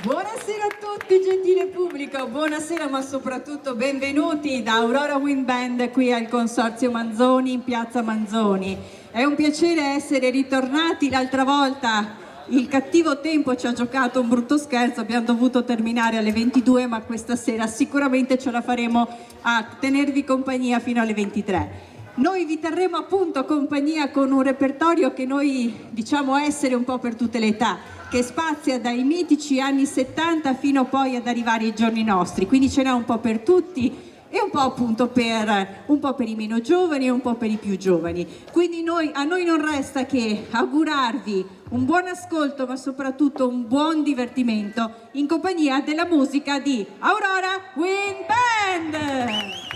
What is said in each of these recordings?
Buonasera a tutti, gentile pubblico, buonasera ma soprattutto benvenuti da Aurora Wind Band qui al Consorzio Manzoni in Piazza Manzoni. È un piacere essere ritornati. L'altra volta il cattivo tempo ci ha giocato un brutto scherzo, abbiamo dovuto terminare alle 22, ma questa sera sicuramente ce la faremo a tenervi compagnia fino alle 23. Noi vi terremo appunto compagnia con un repertorio che noi diciamo essere un po' per tutte le età, che spazia dai mitici anni 70 fino poi ad arrivare ai giorni nostri, quindi ce n'è un po' per tutti e un po' appunto per i meno giovani e un po' per i più giovani. Quindi a noi non resta che augurarvi un buon ascolto ma soprattutto un buon divertimento in compagnia della musica di Aurora Wind Band!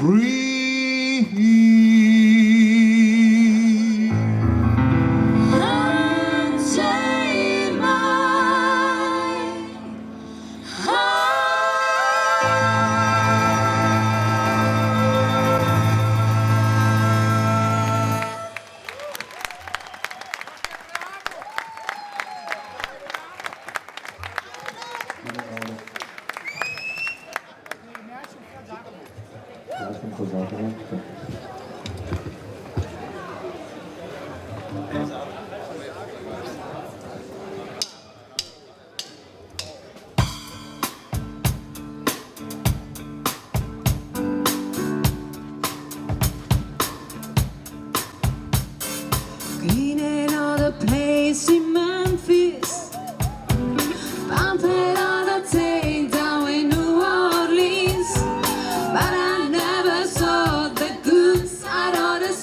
free. Unchain my In another place in Memphis, pumping on a take down in New Orleans. But I never saw the good side of the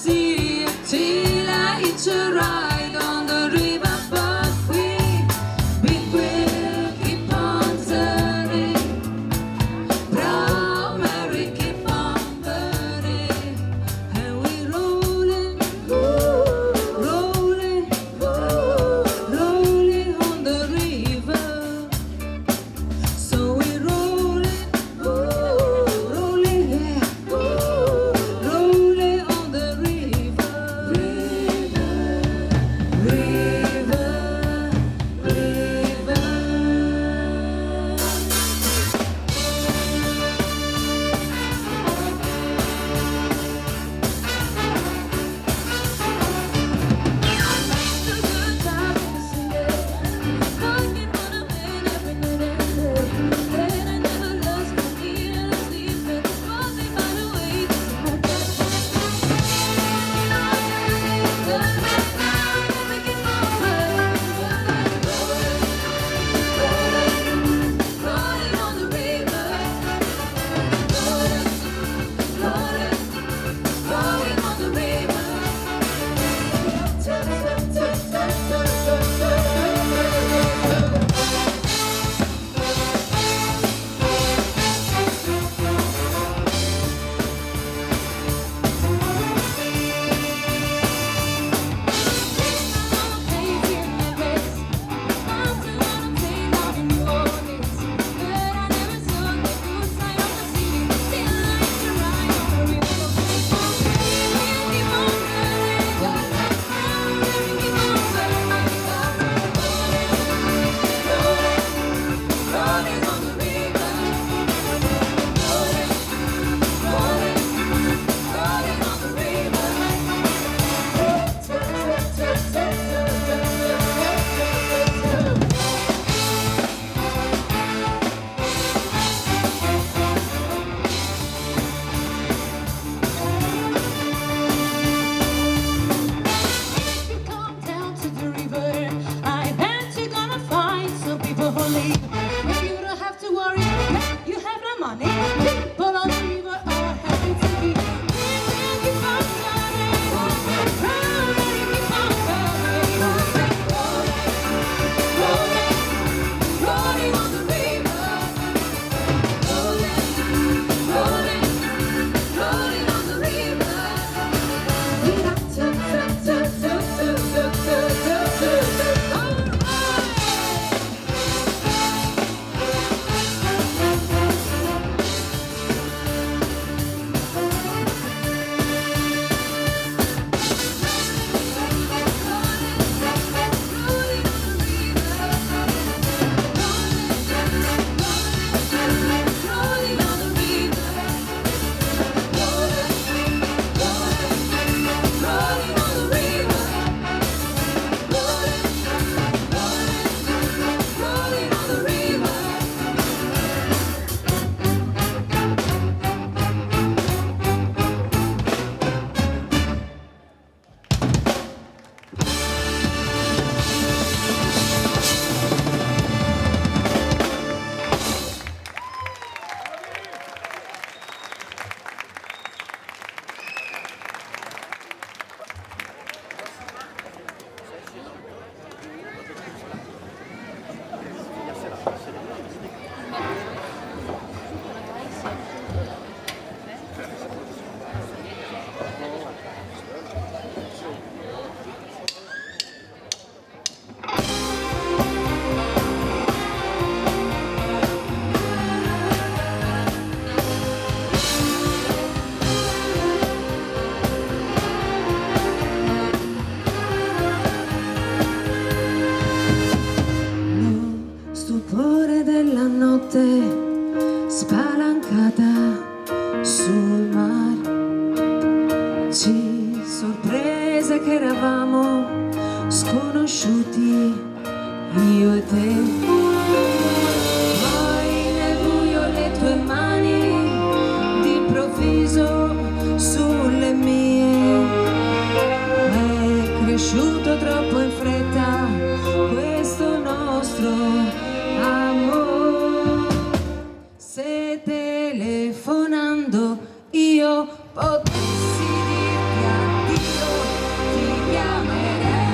Stupore della notte spalancata sul mare, ci sorprese che eravamo sconosciuti, io e te. Poi nel buio le tue mani d'improvviso sulle mie, è cresciuto troppo in fretta questo nostro amore. Se telefonando io potessi dirti addio, ti chiamerei.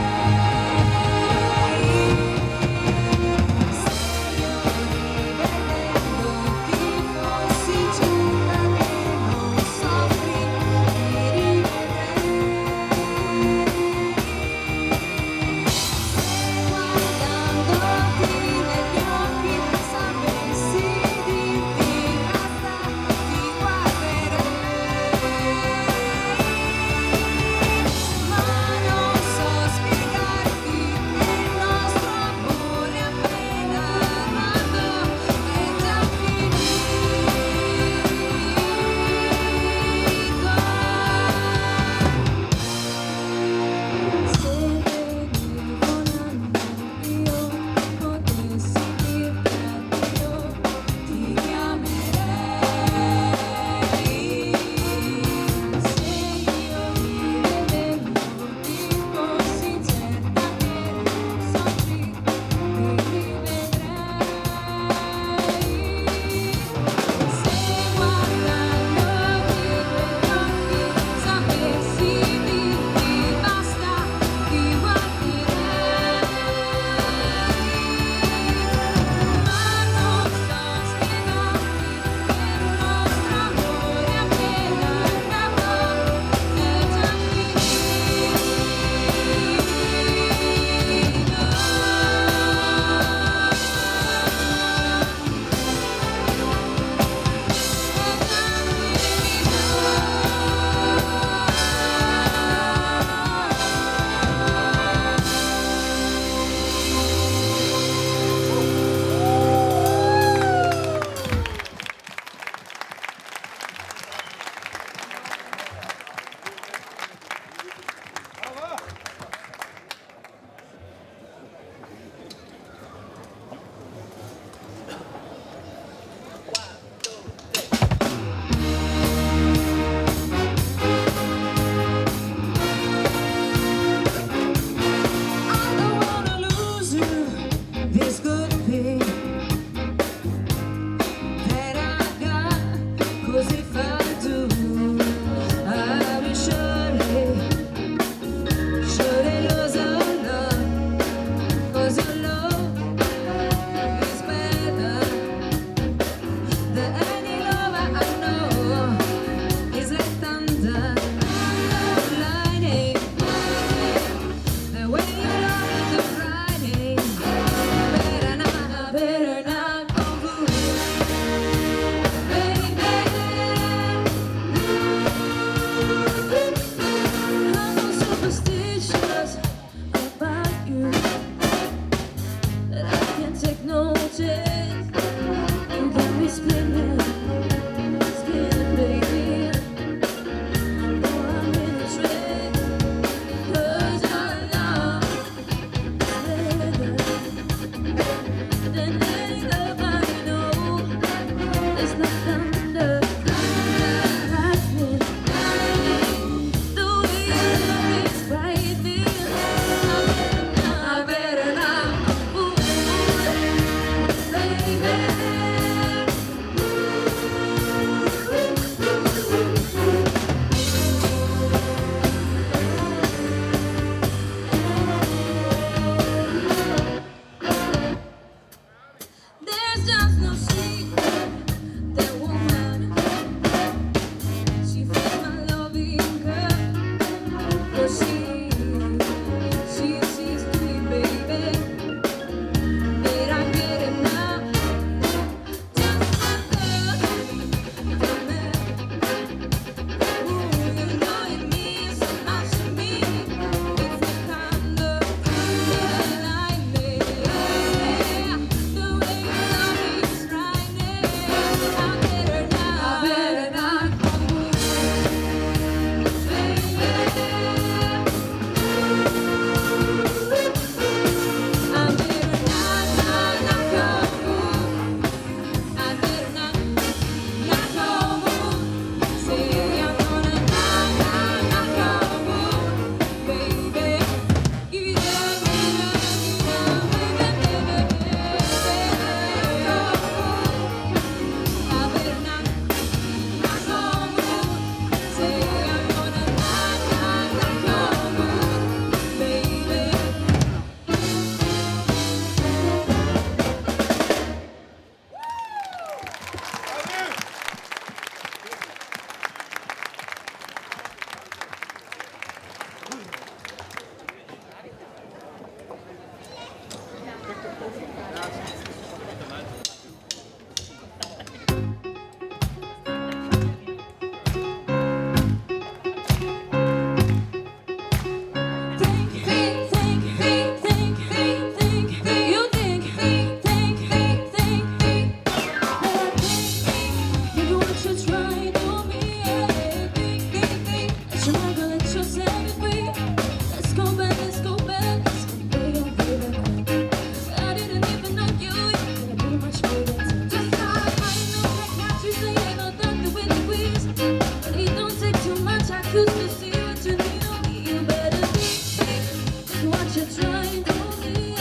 Just to see what you need of me, you better think what you're trying to be.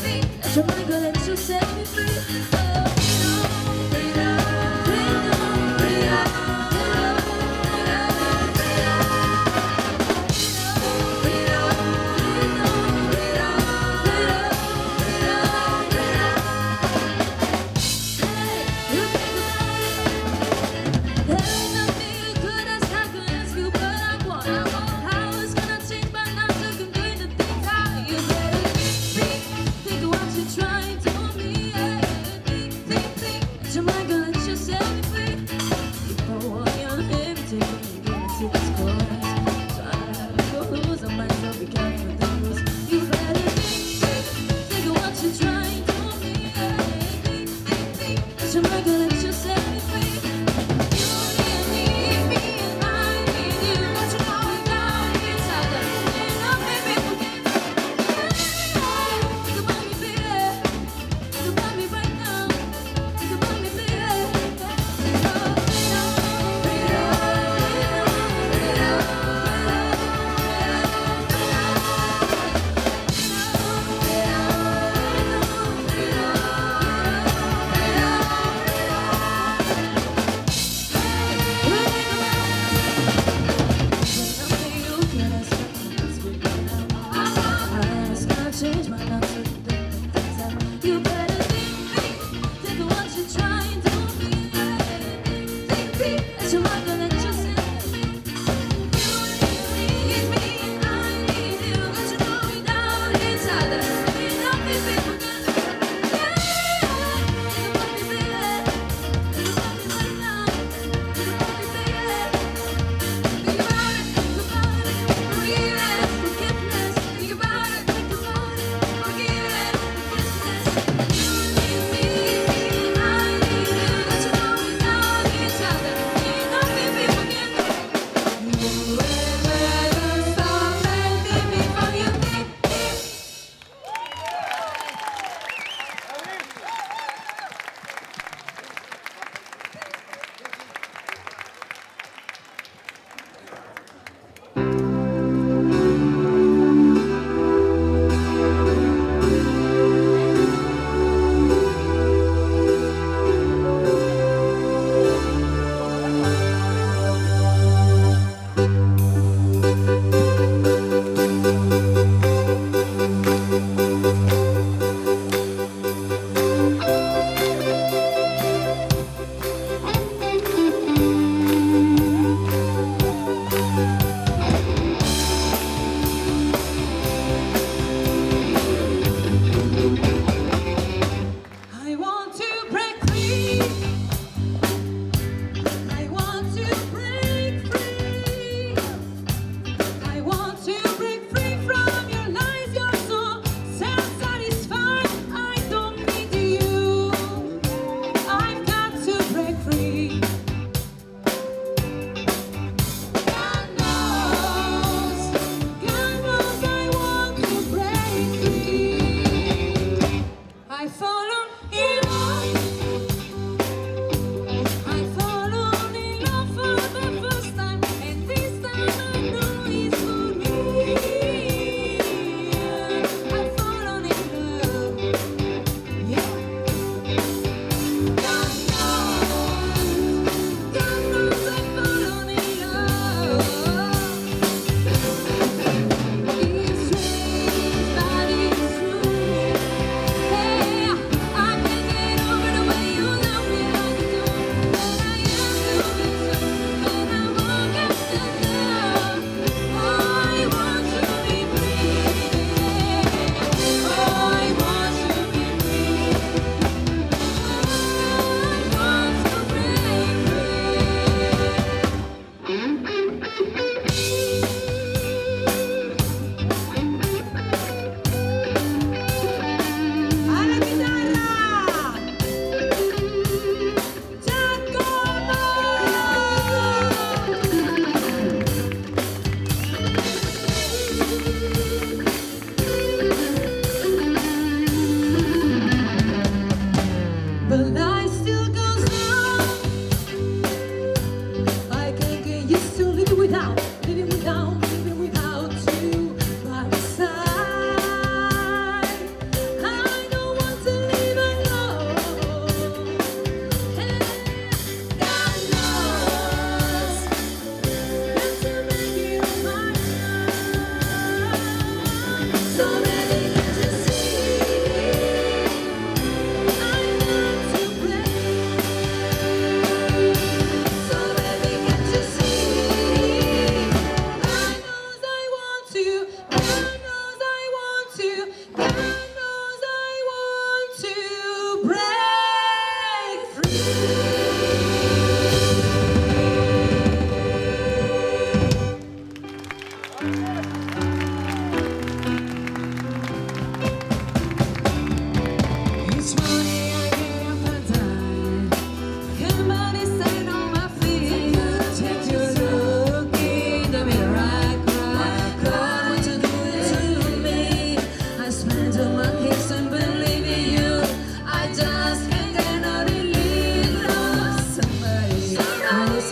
Think, that you're my girl and you set me free. Oh, freedom, freedom, freedom, freedom, freedom, freedom.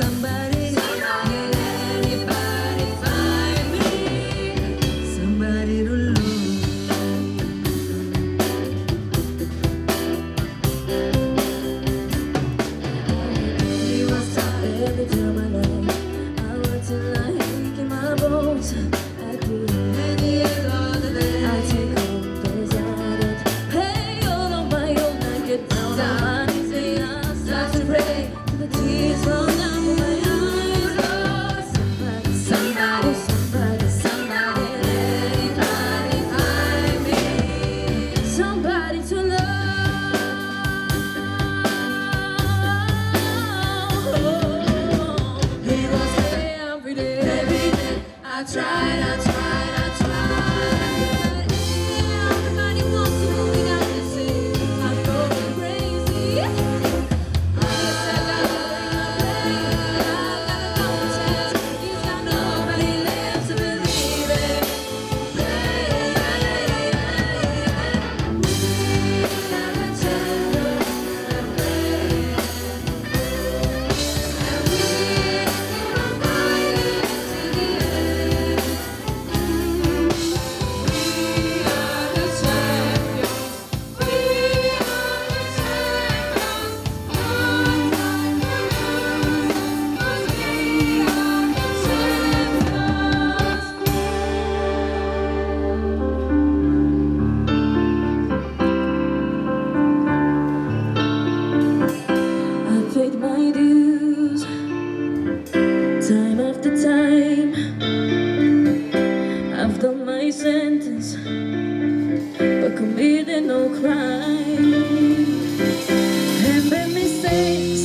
somebody, anybody find me somebody to love. You was tired every time I lay. I work till I ache in my bones. At the end of the day, I take home deserted. Hey, all on my own, I get down on my knees and I start to pray till the tears roll down from my eyes. Oh, somebody, somebody, somebody, somebody, anybody find me somebody to love. He was there every day. I tried, I tried, I tried. Everybody wants to move, we got to say I'm going crazy. I guess I got no chance. He's got nobody left to believe it. I paid my dues time after time. I've done my sentence, but committed no crime. Have made mistakes,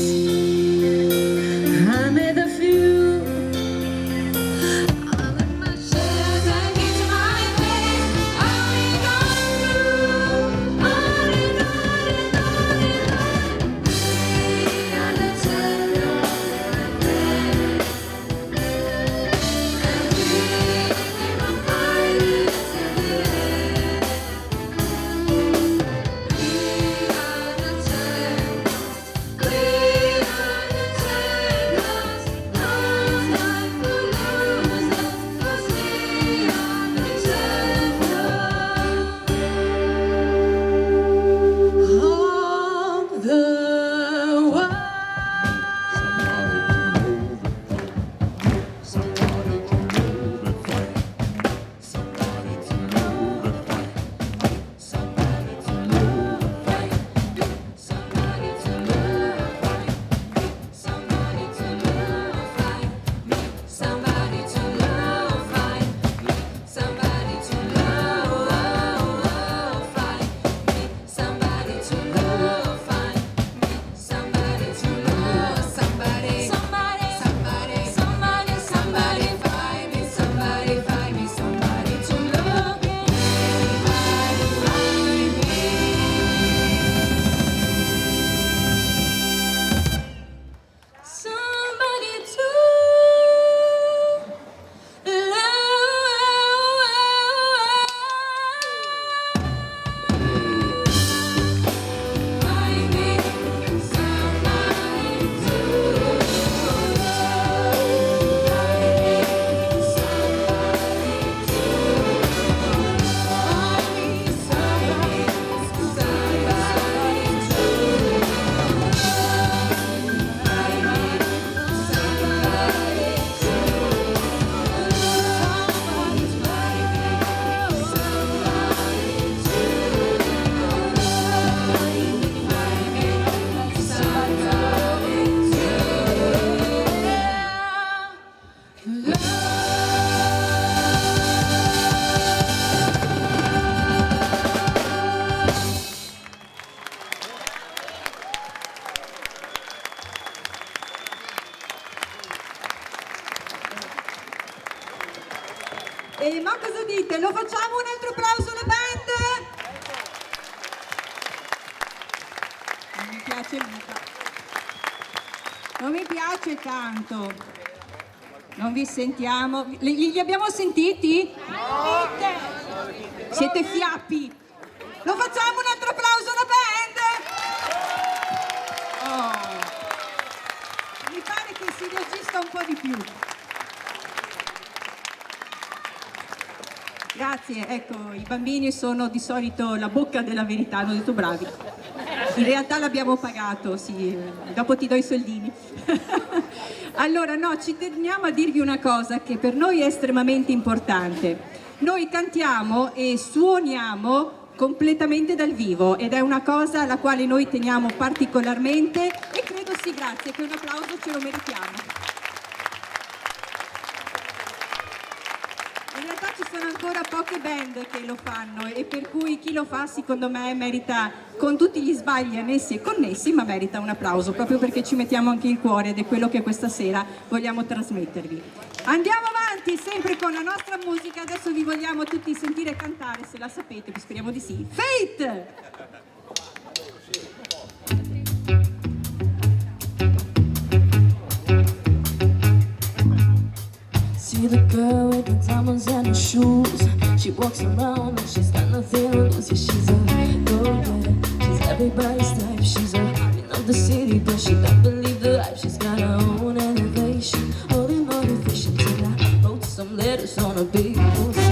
I made a few. I let my shares and hit my face. On and on, on and on and on and on. And I tell you everything. And we never find it in the end. We are the champions. We are the champions. No time for losers, 'cause we are the champions of the world. Ma cosa dite? Lo facciamo un altro applauso alla band? Non mi piace mica. Non mi piace tanto. Non vi sentiamo. Li abbiamo sentiti? Siete fiappi. Lo facciamo un altro applauso alla band? Oh. Mi pare che si reagisca un po' di più. Grazie, ecco, i bambini sono di solito la bocca della verità, hanno detto bravi. In realtà l'abbiamo pagato, sì, dopo ti do i soldini. Allora, no, ci teniamo a dirvi una cosa che per noi è estremamente importante. Noi cantiamo e suoniamo completamente dal vivo ed è una cosa alla quale noi teniamo particolarmente e credo sì, grazie, che un applauso ce lo meritiamo. In realtà ci sono ancora poche band che lo fanno e per cui chi lo fa secondo me merita, con tutti gli sbagli annessi e connessi, ma merita un applauso proprio perché ci mettiamo anche il cuore ed è quello che questa sera vogliamo trasmettervi. Andiamo avanti sempre con la nostra musica, adesso vi vogliamo tutti sentire cantare, se la sapete, speriamo di sì. Fate! See the girl with the diamonds and the shoes. She walks around and she's got nothing to lose. Yeah, she's a go-getter. She's everybody's type. She's a queen of the city, but she don't believe the hype. She's got her own elevation, holy motivation. Till I wrote some letters on a big poster.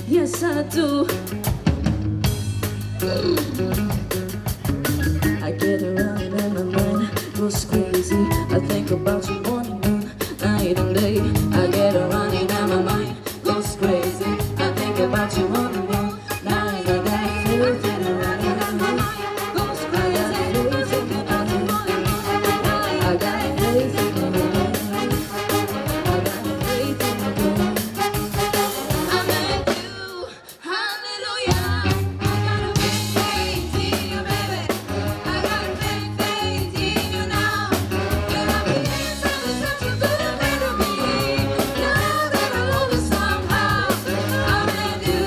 Yes, I do. I get around and my mind goes crazy. I think about you morning, noon, night and day. I get around and my mind goes crazy. I think about you morning, noon, night and day. I feel it around and my mind goes crazy. I think about you morning, noon, night. I got faith in the Lord. I got faith in the Lord. I'm in you. Hallelujah. I got a big faith in you, baby. I got a big faith in you now. And I've been such a good man to me. Now that I love you somehow, I'm in you.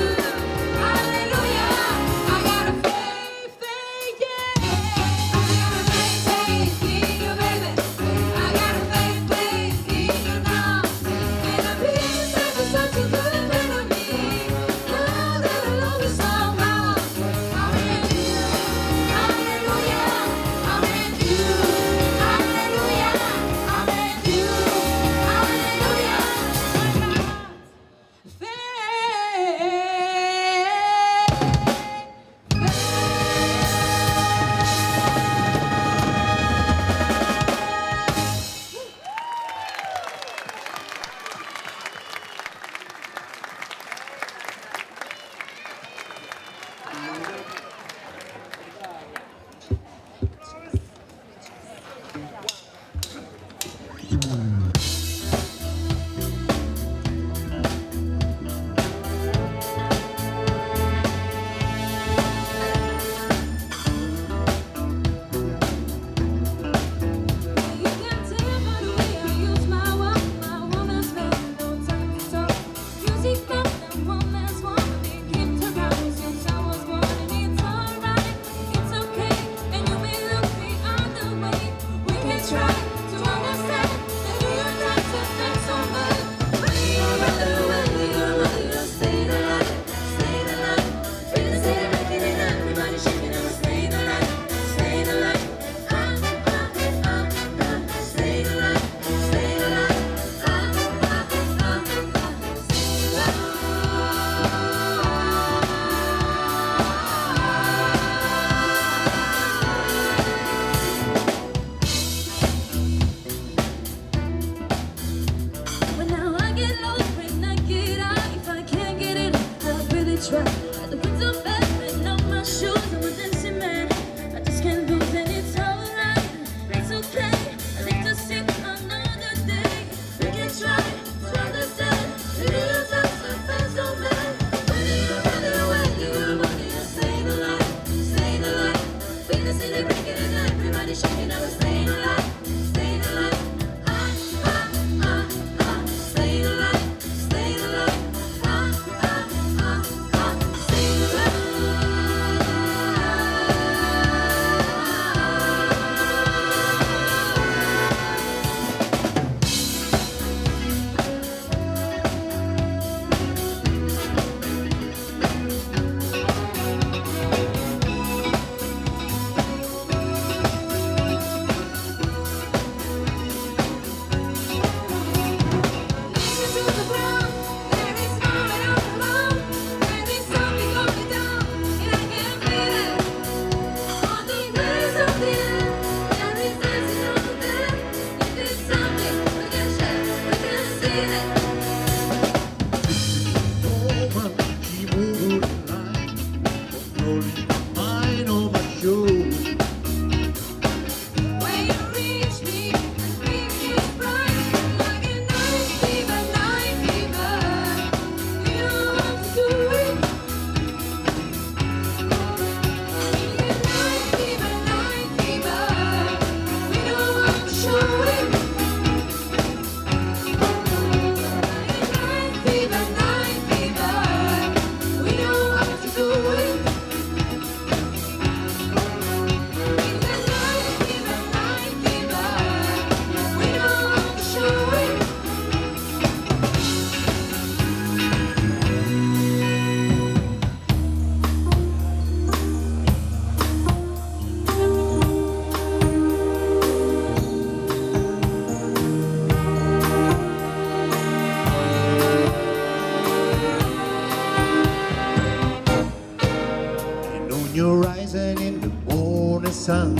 rising in the morning sun.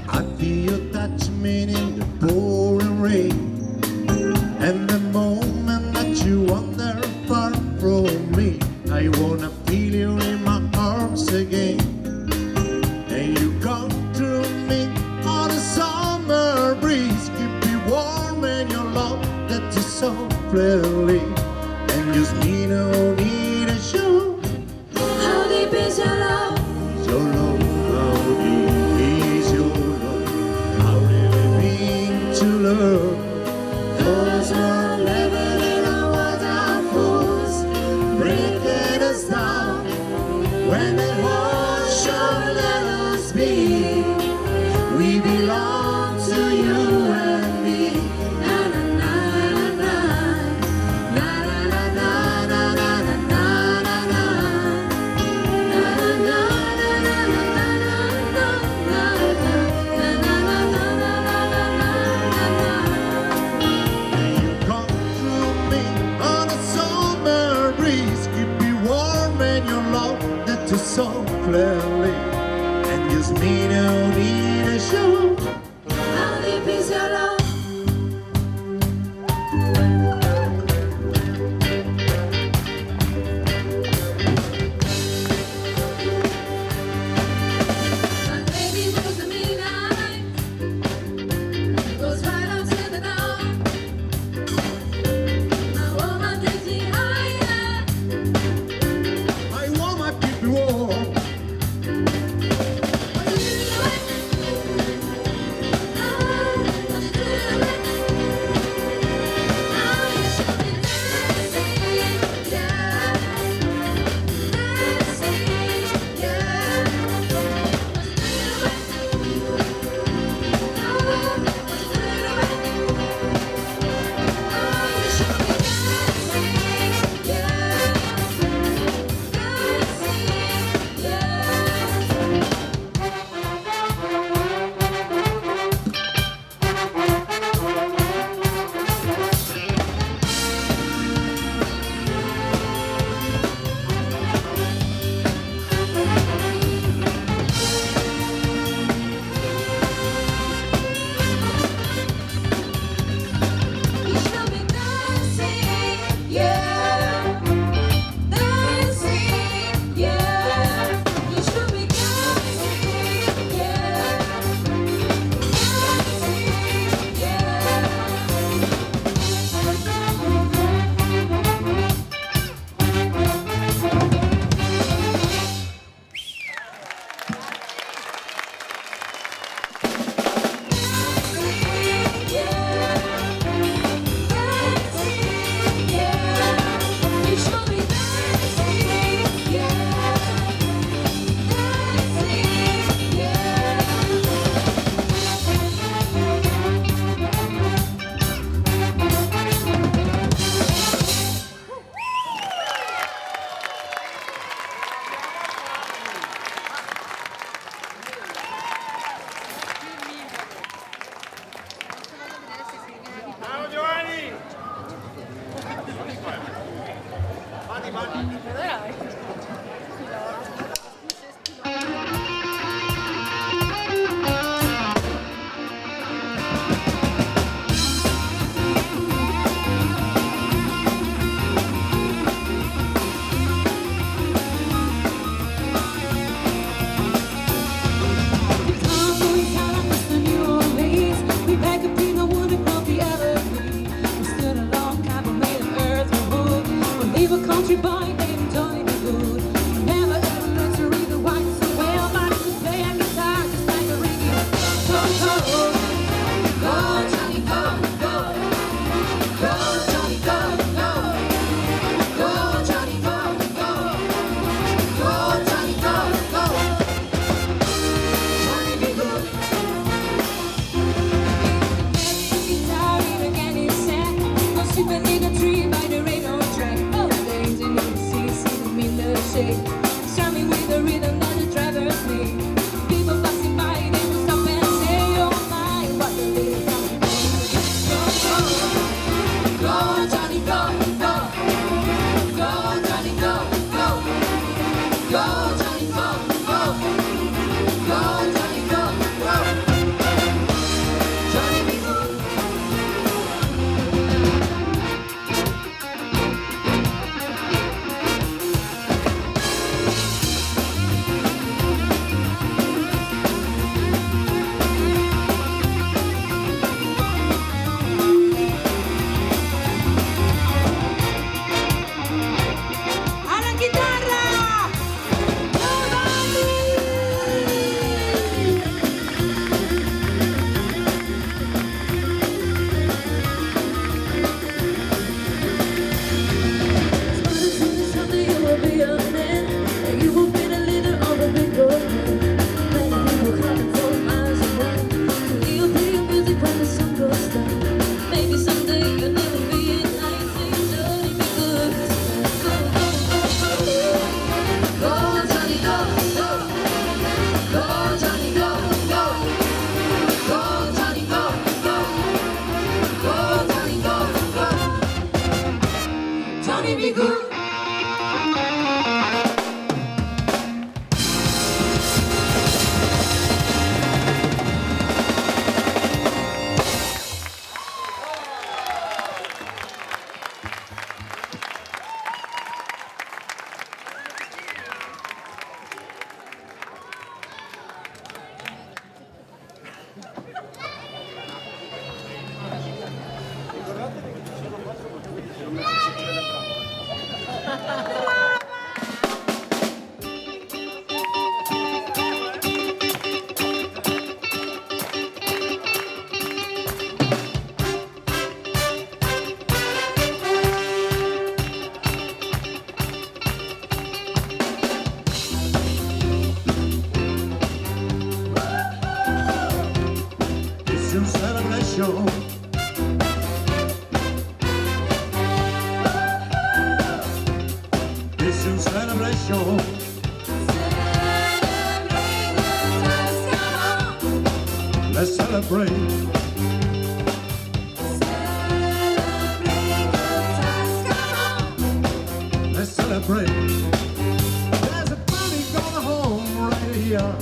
I feel you touch me in the pouring rain. And the moment that you wander far from me, I wanna feel you in my arms again. And you come to me on a summer breeze, keep me warm in your love that is so friendly. And just me no need a show. How deep is your love? Your love, how deep is your love? How really mean to love? Cause we're living in a waterfalls, breaking us down. When the ocean let us be, we belong to you and me. Na na na na na na na na na na na na. And you come through me on a summer breeze, keep me warm in your love that is so clearly. And just me no need a show. How deep is your love? And baby goes the midnight, goes right up to the dawn. My woman takes me higher. I wanna keep you warm. What you do to it? What you do to it? Now you should be dancing, yeah, dancing, yeah. What you do to it? Country boy named Johnny B. Good. Never ever learned to read the white so well, but he could play a guitar just like a reggae. Go, go, go, Johnny, go, go, go, Johnny, go, go, go, Johnny, go, go, go, Johnny, go, go, Johnny B. Good. Guitar, even get it set. Go sleeping in a tree by the radio track. Start me with the rhythm that the drivers need. People passing by, they will stop and say, oh my, what a little song. Go, go, go, Johnny, go, go, go, Johnny, go, go, go, Johnny, go, go. celebration. It's a celebration. Let's celebrate. Let's celebrate. There's a party going home right here.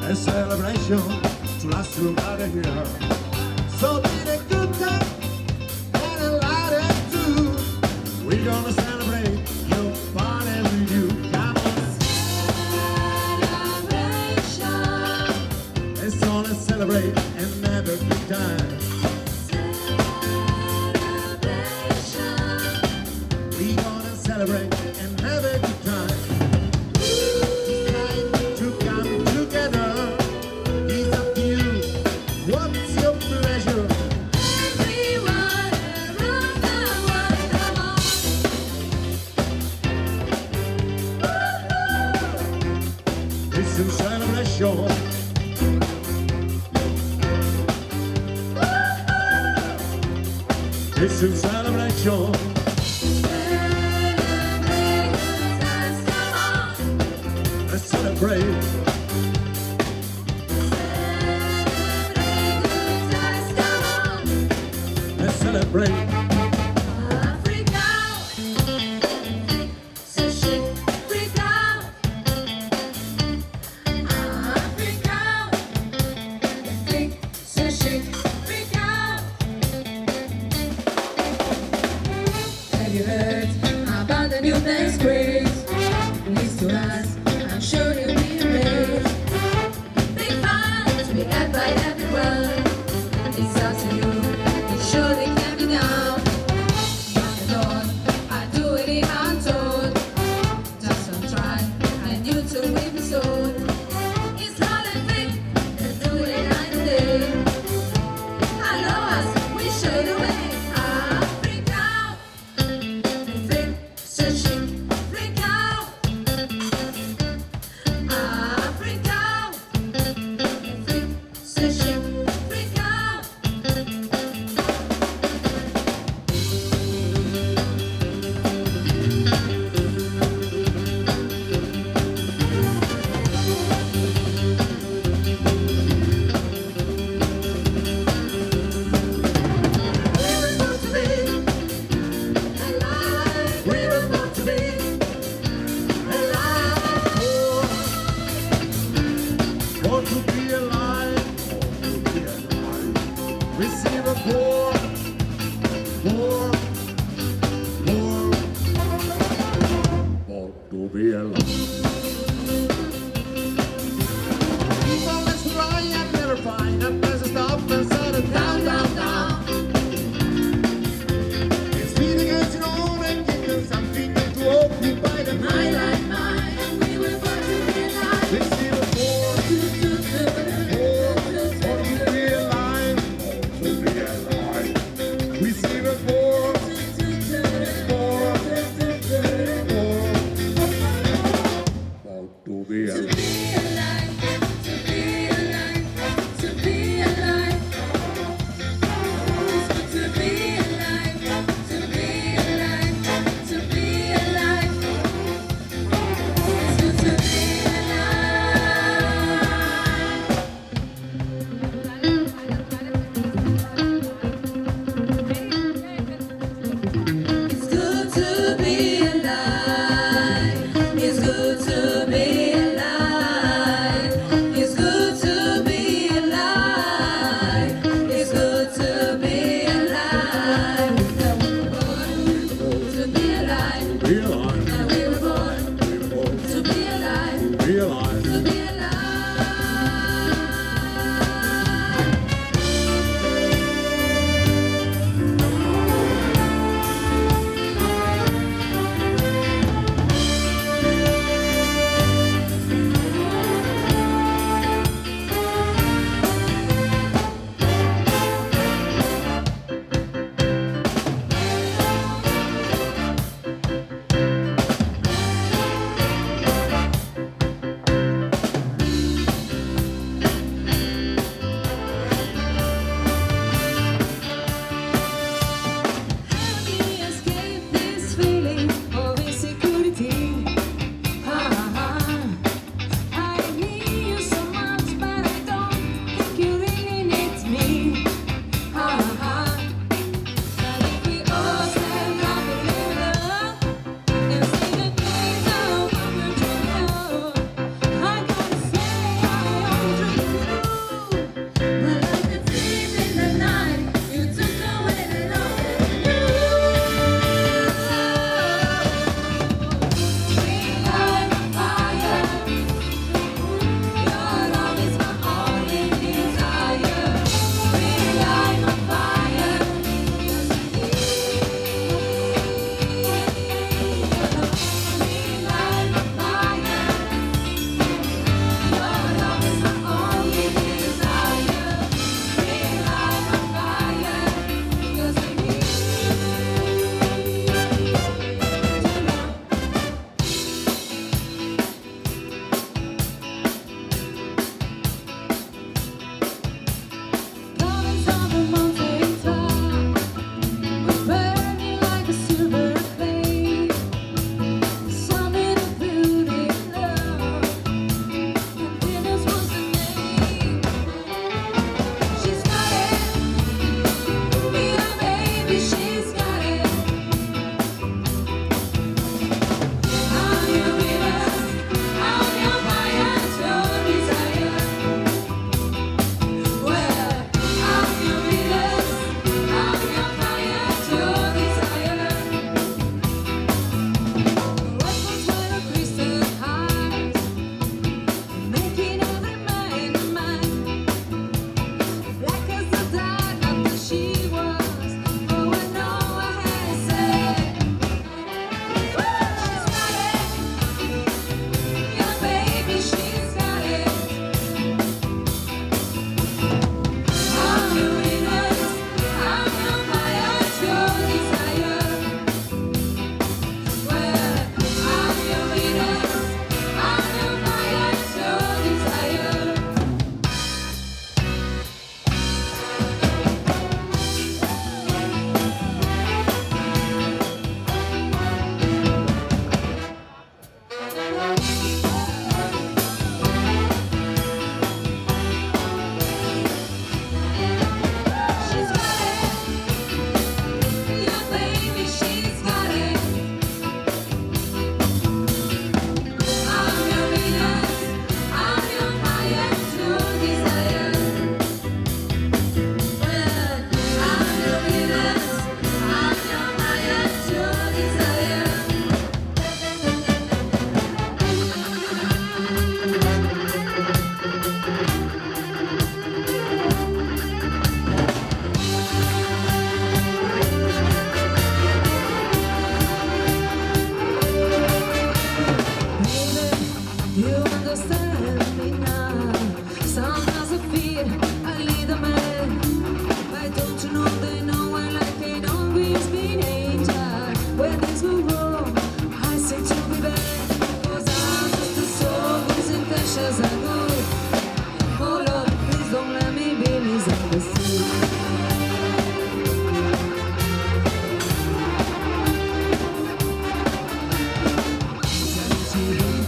A celebration to last throughout the year. So be a good time and a lot of too. We're gonna celebrate your party with you. Come on. Let's all celebrate and have a good time. We're gonna celebrate and have a good time. It's time to come together. It's up to you. What's your pleasure? Everyone around the world, come on. It's a celebration. It's a celebration. Let's celebrate. Let's celebrate. Have you heard about the new dance craze? Needs to us, I'm sure you'll be amazed. Big fun to be had by everyone. It's up to you, it surely can be done. Knock the door, I do it I'm told. Just don't try, and you too will be sold. It's not a thing, let's do it night and day. I know us, we show the way. Africa, freak, searching, freak out. Africa, freak, searching, freak out. We were born to be alive. Born to be alive. Born to be alive. Receive a born. Born to be alive. People, let's try and never find a place to stop and settle down, down, down. It's feeling as you know and give you something to occupy the My night. life, mine. We were born to be alive. Receive a born. Born to be alive. Born to be alive. Receive a born. Born.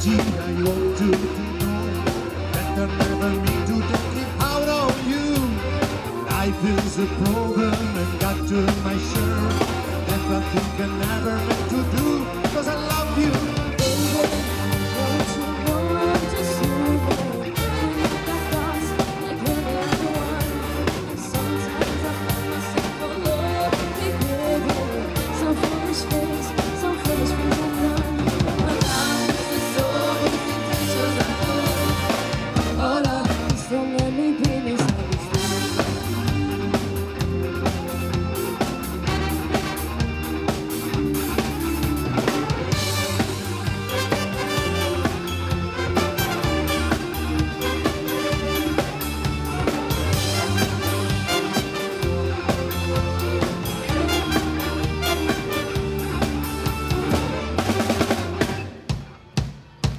see, I want you to know that I never mean to take it out on you. Life is a problem and got to my share. That I think I never meant to do, 'cause I love you.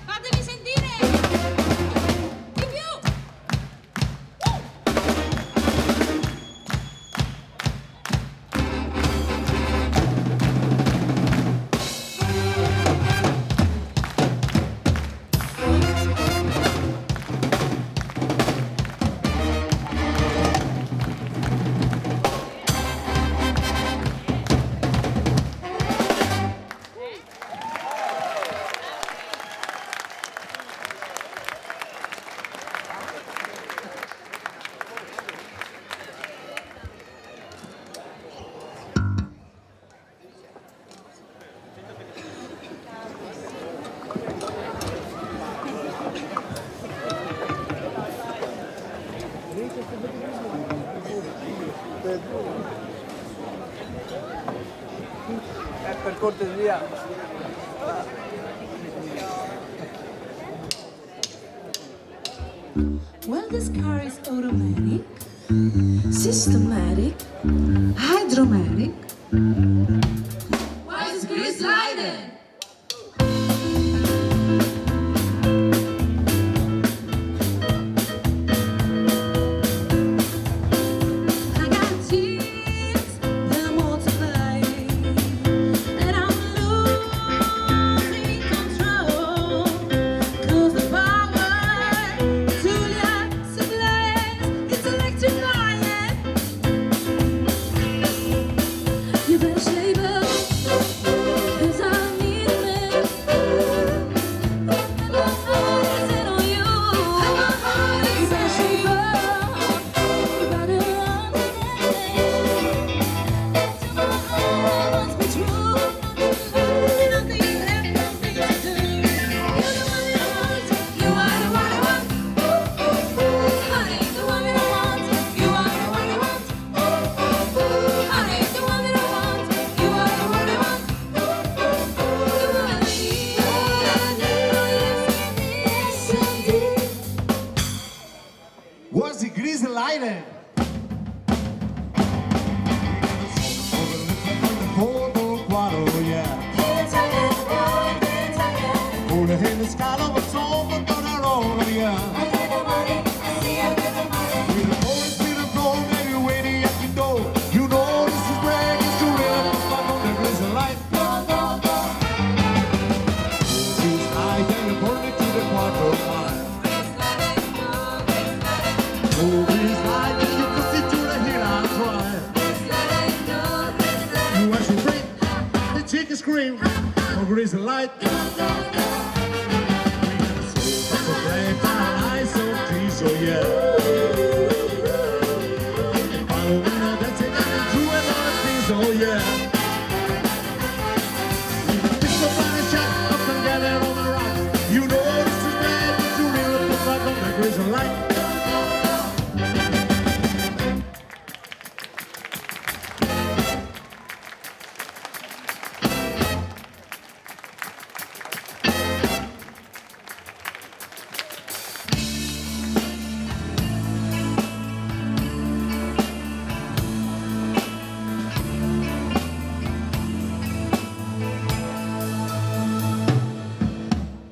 Fatemi sentire! Di più! Per cortesia. Well, this car is automatic, systematic, hydromatic. Why is Grease sliding? I got tears, they're multiplying, and I'm losing control. 'Cause the power Julia supplies is electrifying. You better shave up, 'cause I need a man. My heart is on you. My heart is you better shave up. You better understand. To my heart must be true. Nothing left, nothing to do. You're the one that I want. You are the one I want. Honey, the one that I want. You are the one I want. Honey, the one that I want. You are the one I want. The one I need. Yes, indeed. Was the Grease Lightning? Put it in the sky of a song, but don't I roll, yeah. With the voice, with the flow, maybe waiting at the door. You know this is brand, it's too real, it's not gonna Grease the light. Grease light, and you burn it to the quarter mile. Oh, Grease light, and you push it to the hill and try. You watch your brain, the chicken scream, oh, Grease the light. So yeah, follow me now, that's it, I'm through and all the things, oh yeah. Pick up on a shot, up and gather on the rocks. You know this is bad, but you really look like on the Grease light.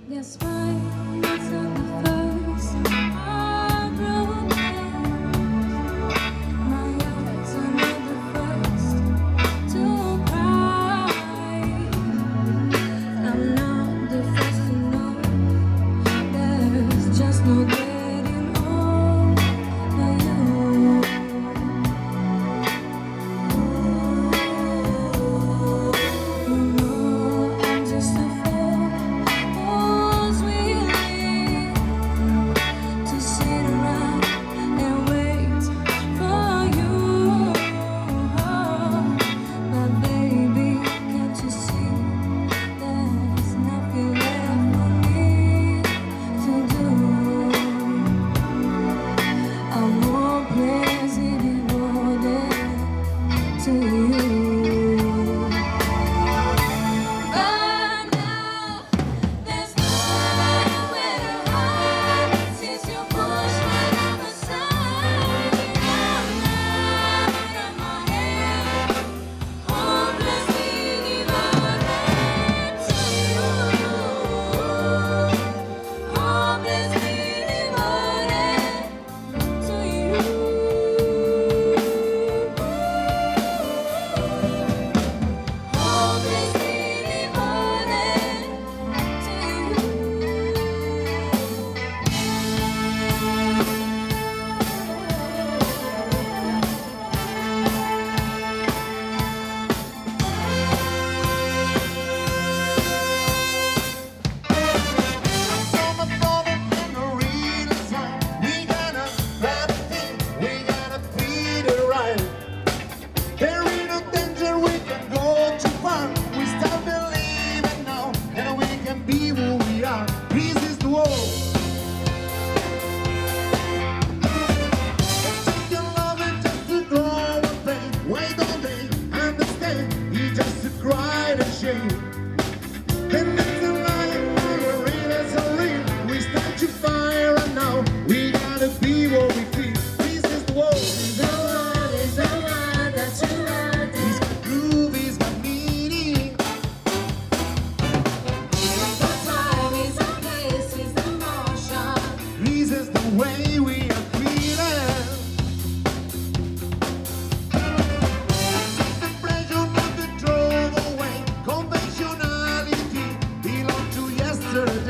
Their smiles are the first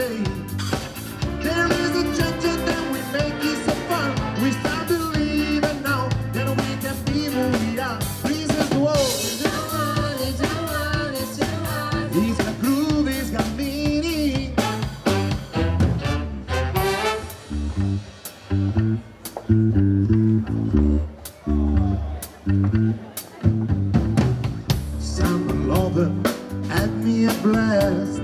day. There is a chance that we make it so far. We start believing now that we can be who we are. This is the world. It's got groove, it's got meaning. Summer lover had me a blast.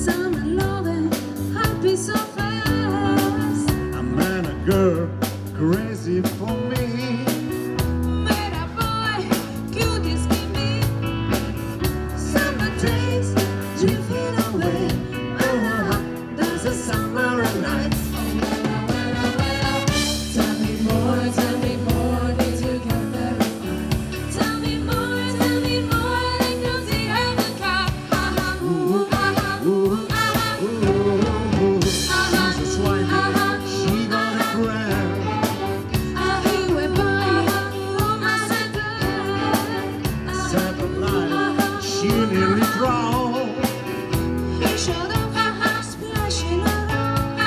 Summer loving, happy so fast. A man, a girl, crazy for me. Met a boy, cute as can be. Summer days, drifting away. There's a summer night. Tell me more, did you get very far? Tell me more, like Rosie and the car. Ooh, Jesus wife, she got a friend. He went by, I said Seven life, she nearly drowned. he showed up, splashing around.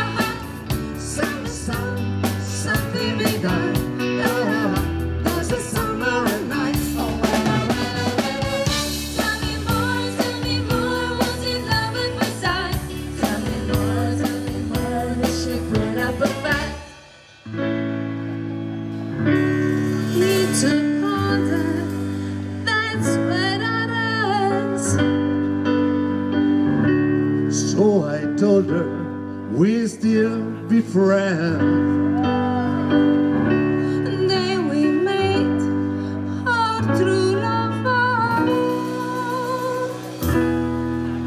Summer sun, something begun. There's a summer night. Tell me more, was it love at first sight? Tell me more, did she put up a fight? He took order, that's what it is. So I told her we'll still be friends. And then we made our true love vow.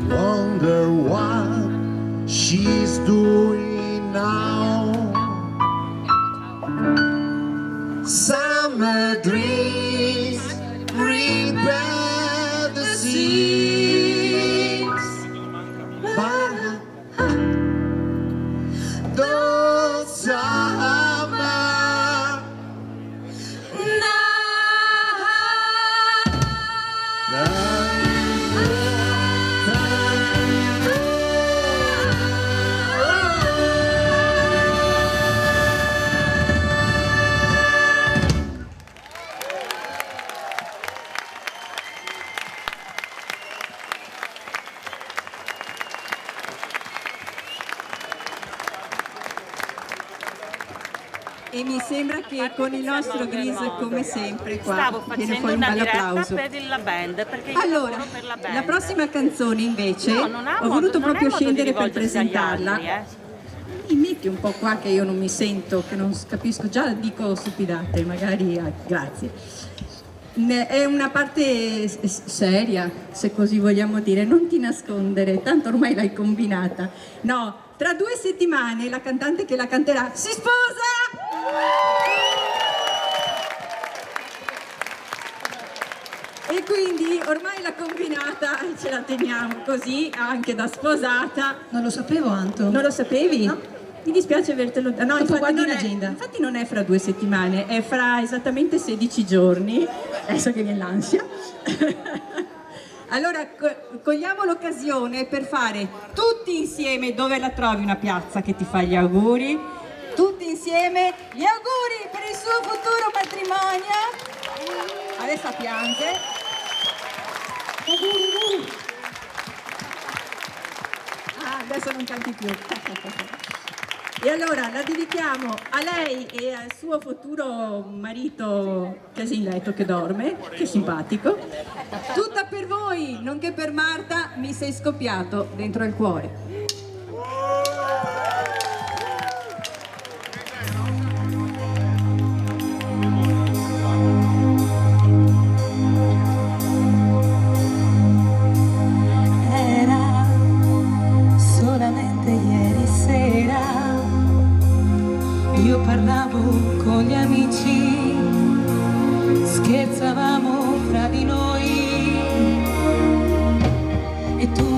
Wonder what she's doing now. Summer dreams bring back the seas. But the summer E mi sembra che con il nostro Gris, come sempre, qua Stavo viene facendo fuori un una bel diretta applauso. per la band, perché io Allora, lavoro per la band. la prossima canzone invece No, non ha ho voluto modo- non proprio è modo di scendere per rivolgersi agli presentarla. altri, Mi metti un po' qua che io non mi sento, che non capisco, già dico stupidate, magari, grazie. È una parte seria, se così vogliamo dire, non ti nascondere, tanto ormai l'hai combinata. No, tra 2 settimane la cantante che la canterà si sposa! E quindi ormai la combinata ce la teniamo così, anche da sposata. Non lo sapevo, Anto. Non lo sapevi? No. Mi dispiace avertelo no, Dopo infatti guardi non in è, agenda. infatti non è fra 2 settimane, è fra esattamente 16 giorni. Adesso che viene l'ansia. Allora cogliamo l'occasione per fare tutti insieme, dove la trovi una piazza che ti fa gli auguri, tutti insieme gli auguri per il suo futuro matrimonio. Adesso piange. Ah, adesso non canti più. E allora la dedichiamo a lei e al suo futuro marito che è in letto, che dorme, che simpatico. Tutta per voi, nonché per Marta, mi sei scoppiato dentro il cuore. Era solamente ieri sera, io parlavo con gli amici, scherzavamo fra di noi, e tu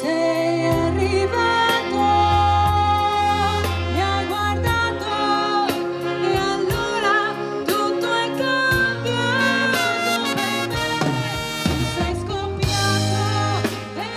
sei arrivato, mi hai guardato e allora tutto è cambiato per me. Tu sei scoppiato e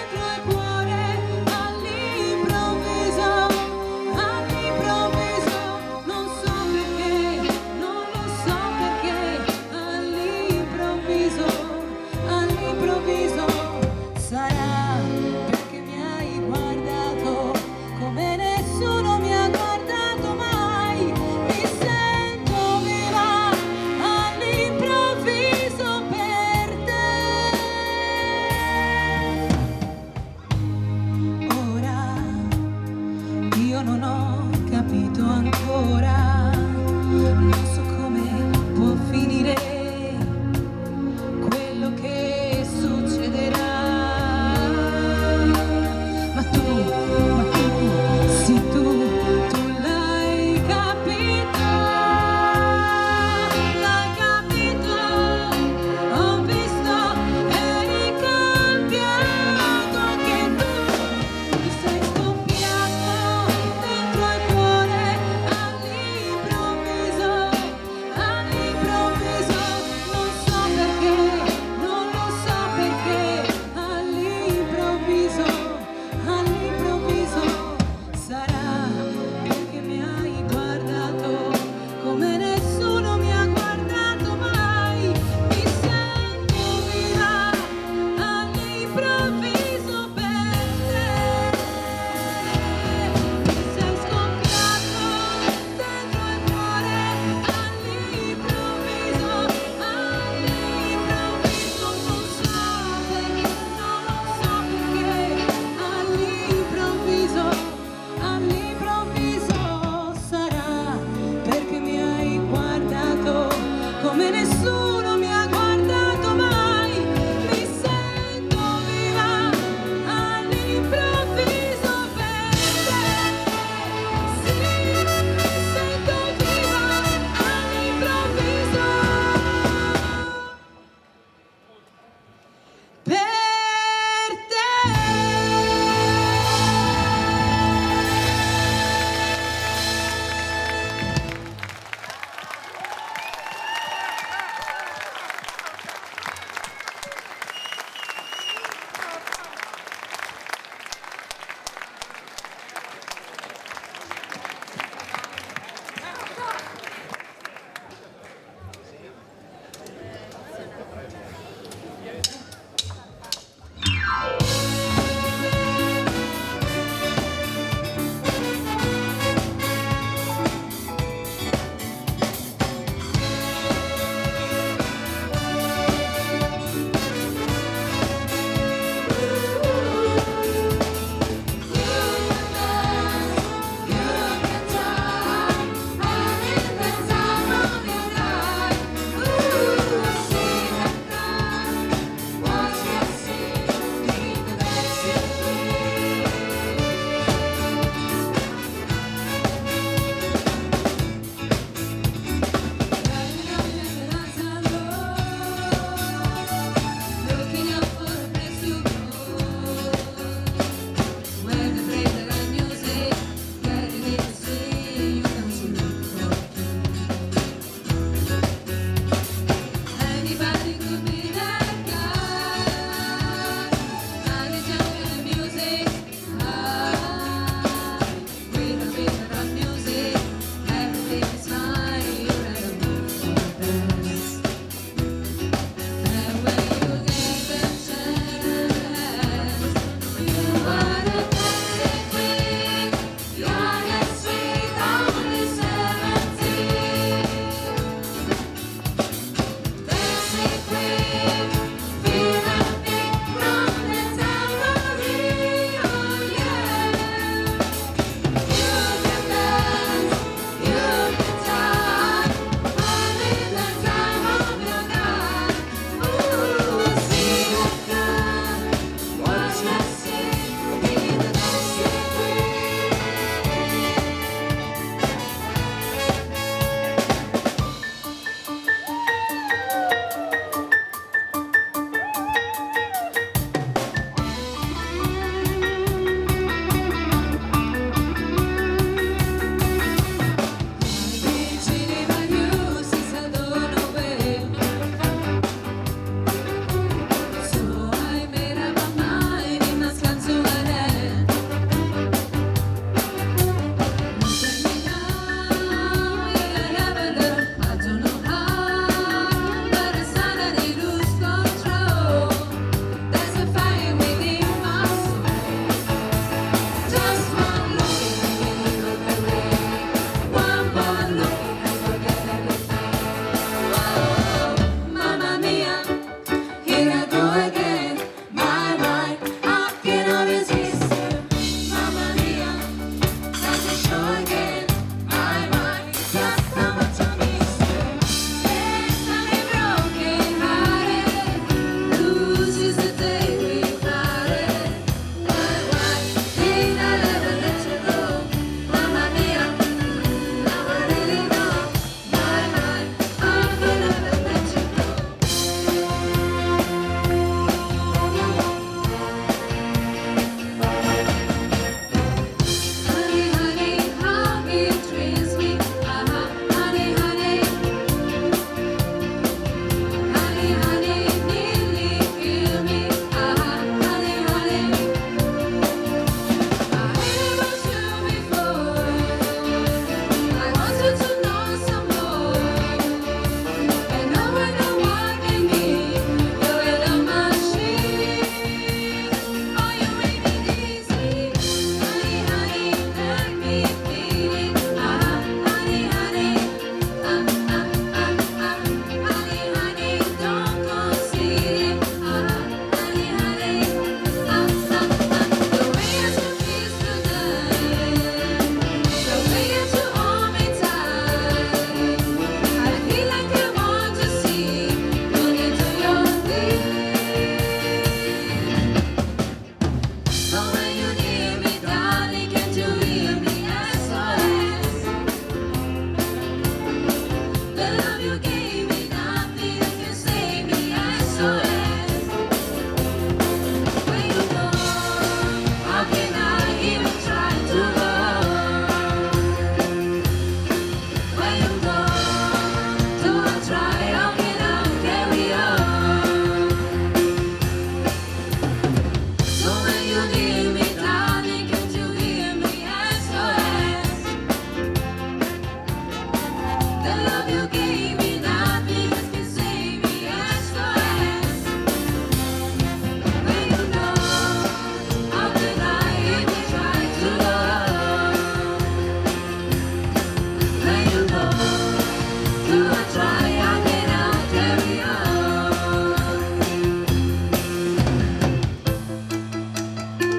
Money,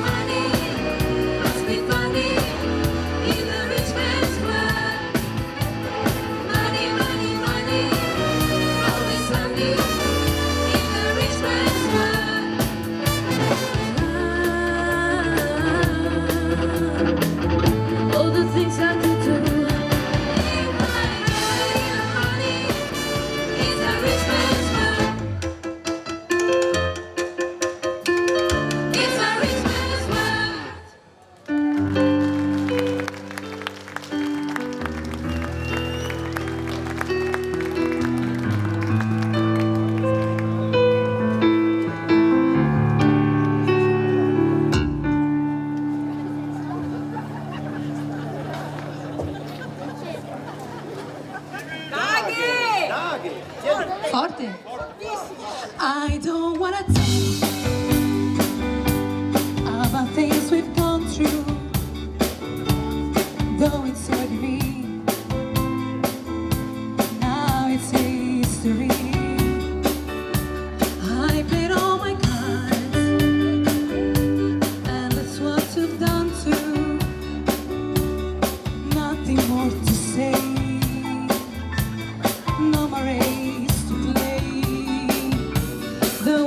money, must be funny in the rich man's world. Money, money, money, always sunny in the rich man's world. All the things I could do. If I had money, it's a rich man's world. It's a rich man's world. Forte. I don't wanna talk about things we've gone through, though it's ordinary. Now it's history. I played all my cards, and that's what you've done too. Nothing more to say. No more race to play. The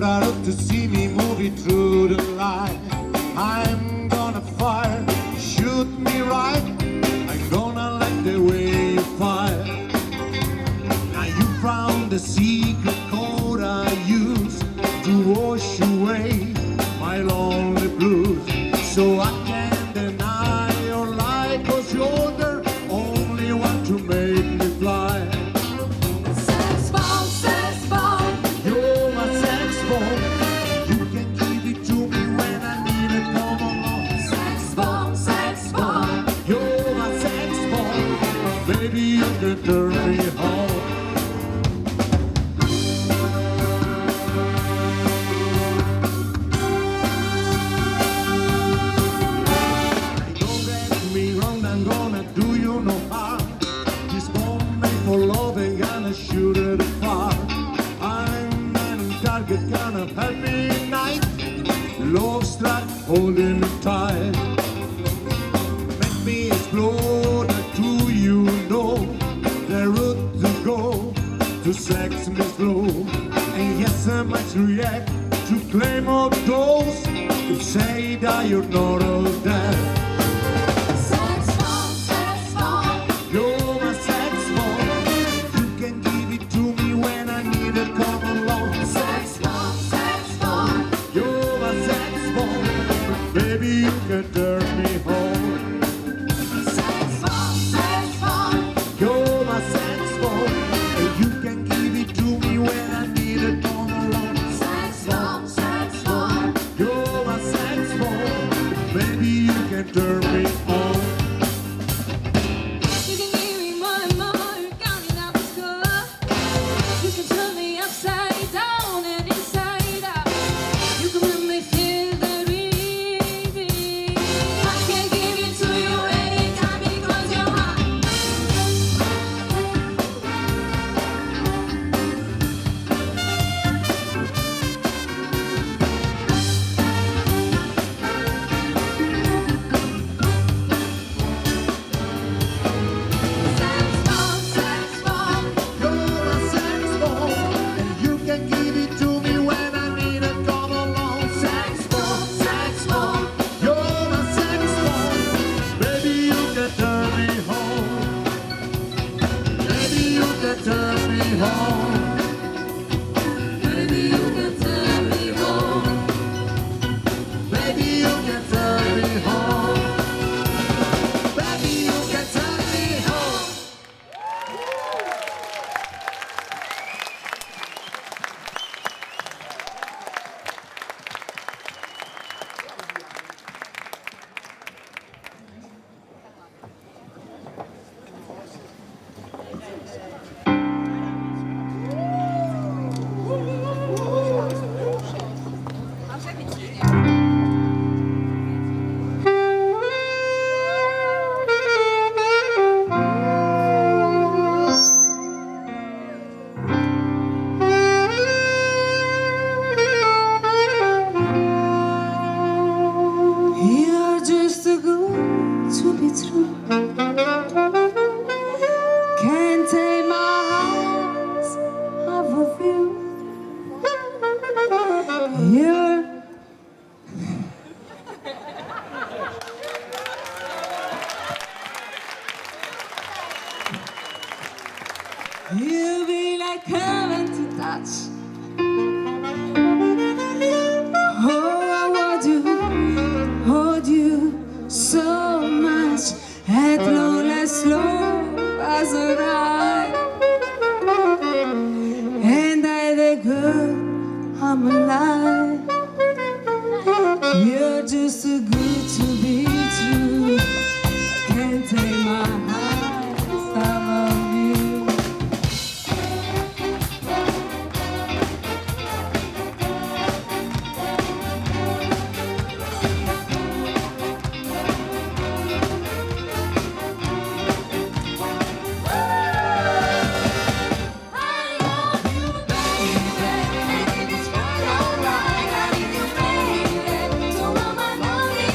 proud to see me moving through the light. I'm gonna fire, shoot me right. I'm gonna like the way you fire. Now you found the secret code I use to wash away my lonely blues. So I can't deny your light, 'cause you're the only one to make me fly. Sex bomb, You're my sex bomb. You can give it to me when I need it, come along. sex bomb. You're my sex bomb. Baby, you can turn me home. Don't get me wrong, I'm gonna do you no harm. This bomb made for love and gonna shoot it apart. I'm an target, gonna happy night. Love struck, holding me tight. Make me explode, do you know the route to go to sex me slow? And yes, I might react to claim all those who say that you're not all that. Sex bomb. You're my sex bomb. You can give it to me when I need it, come along. Sex bomb. You're my sex bomb. Baby, you can turn me home. Sex bomb. You're my sex bomb. And you can give it to me when I need it, come along. Sex bomb. You're my sex bomb. Baby, you can turn me on. You can give me more and more, counting up the score. You can turn me upside down and inside out. You can make me feel very big. I can give it to you anytime because you're hot. Sex bomb. You're my sex bomb. And you can give it to me when I need it, come along. Sex bomb. You're my sex bomb. Baby, you can turn me home. Baby, you can turn me home. Baby, you can turn me home. Baby, you can turn me home. Baby, you can turn me home. You're just too good to be true. Can't take my eyes off of you. You're you be like heaven to touch. Oh, I want to hold you so much at long as love has arrived. And I the good, I'm alive. You're just too good to be true. Can't take my eyes off of you. I love you, baby, and it's quite alright. I need you, baby, to run my money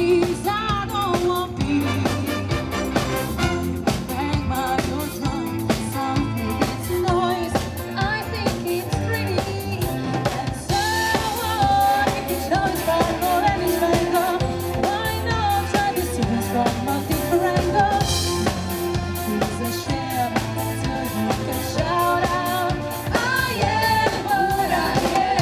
please, I don't want peace. Bang my door drum, sound makes noise. I think it's pretty. And so if you know it's wrong, or that is wrong, why not try to see us from a different angle? It's a shame till you can shout out, I am what I am.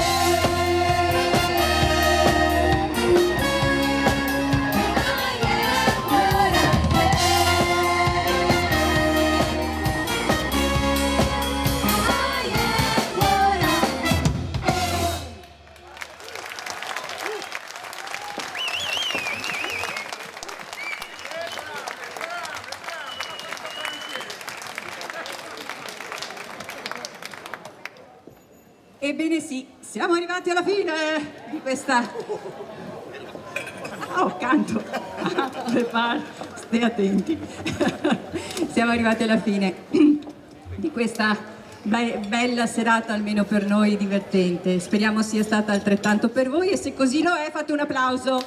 Ebbene sì, siamo arrivati alla fine di questa... Oh, canto! Stai attenti. Siamo arrivati alla fine di questa bella serata, almeno per noi divertente. Speriamo sia stata altrettanto per voi e se così lo è, fate un applauso.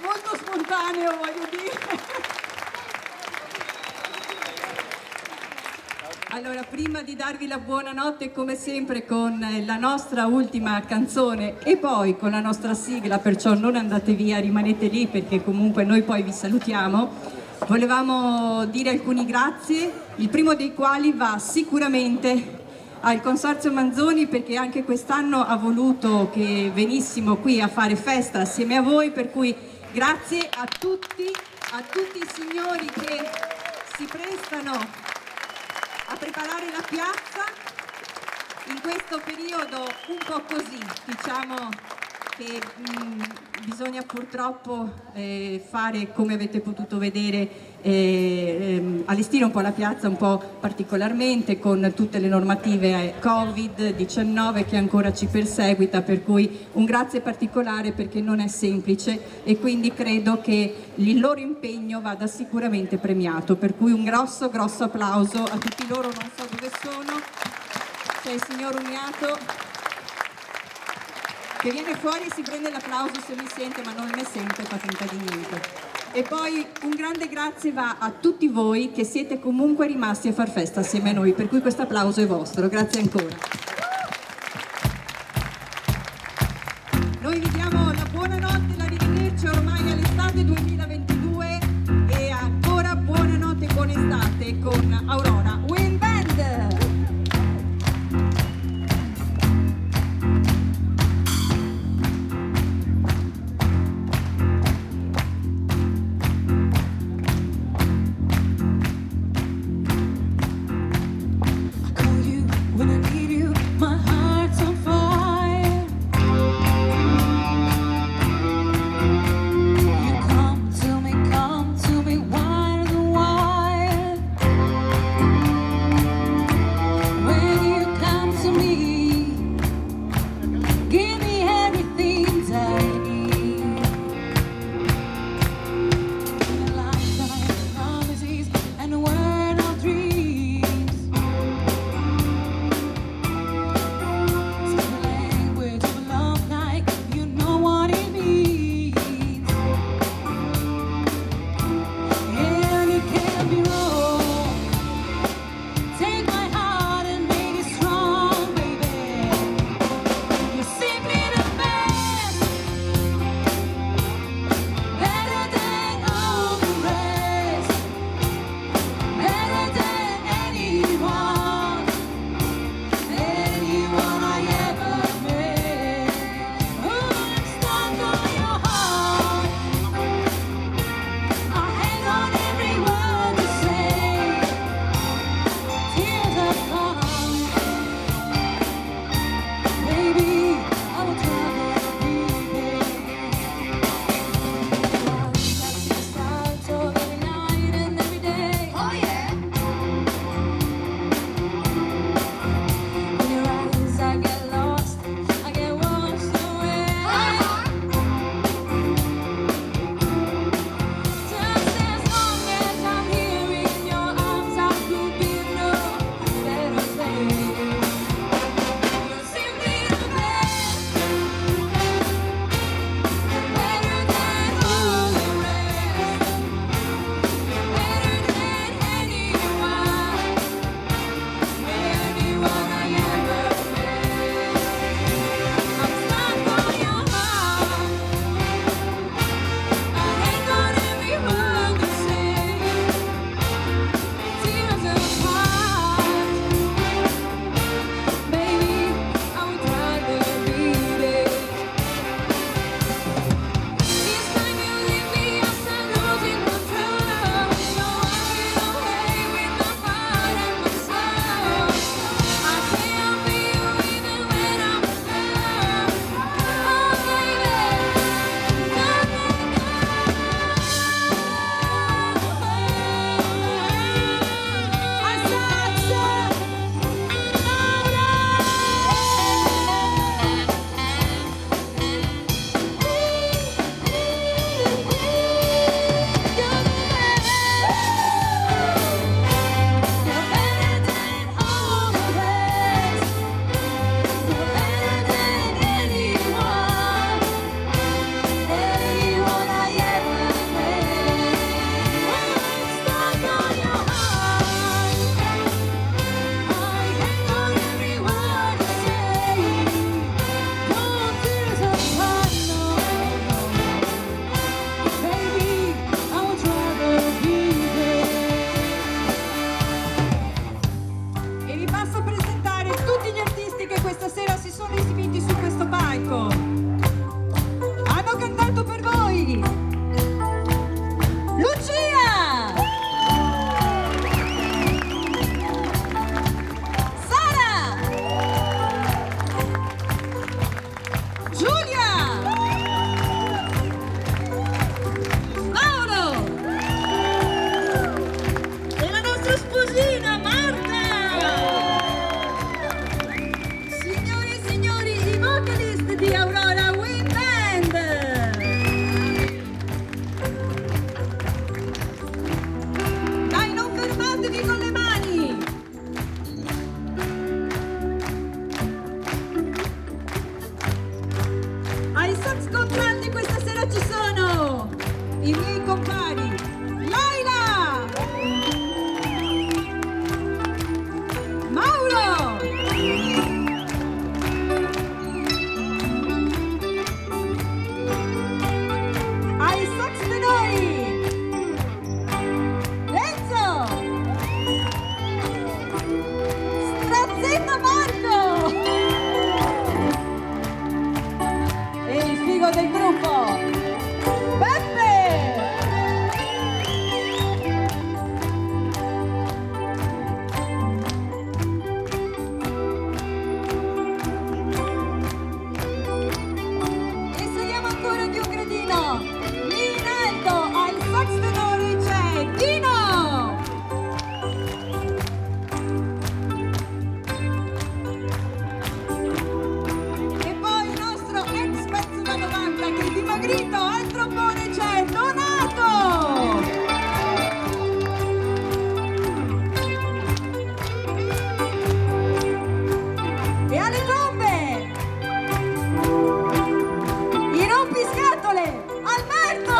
Molto spontaneo, voglio dire. Allora, prima di darvi la buonanotte, come sempre, con la nostra ultima canzone e poi con la nostra sigla, perciò non andate via, rimanete lì perché comunque noi poi vi salutiamo, volevamo dire alcuni grazie, il primo dei quali va sicuramente al Consorzio Manzoni perché anche quest'anno ha voluto che venissimo qui a fare festa assieme a voi, per cui grazie a tutti i signori che si prestano a preparare la piazza in questo periodo un po' così, diciamo che bisogna purtroppo fare, come avete potuto vedere, allestire un po' la piazza un po' particolarmente con tutte le normative Covid-19 che ancora ci perseguita, per cui un grazie particolare perché non è semplice e quindi credo che il loro impegno vada sicuramente premiato, per cui un grosso applauso a tutti loro, non so dove sono, c'è il signor Uniato che viene fuori e si prende l'applauso se mi sente, ma non me sente, fa finta di niente. E poi un grande grazie va a tutti voi che siete comunque rimasti a far festa assieme a noi, per cui questo applauso è vostro, grazie ancora. Noi vi diamo la buonanotte, l'arrivederci ormai all'estate 2022 e ancora buonanotte e buona estate con Aurora Wind Band. When I need you, my heart's on fire. You come to me, wide and wide. si sono esibiti su questo palco. Hanno cantato per voi Lucia, Sara, Giulia, Mauro e la nostra sposina Marta. Signore e signori, i vocalist di Aurora Wind Band. Dai, non fermatevi con le mani. Ai sax contralti questa sera ci sono i miei compari Laila, Mauro, ai sax tenori Renzo, Strazzetta Marco e il figo del gruppo Beppe. E saliamo ancora di un gradino. Lì in alto al sax tenore c'è Dino. E poi il nostro ex pezzo da 90 che è dimagrito, al trombone c'è Donato. E alle trombe i rompiscatole Alberto.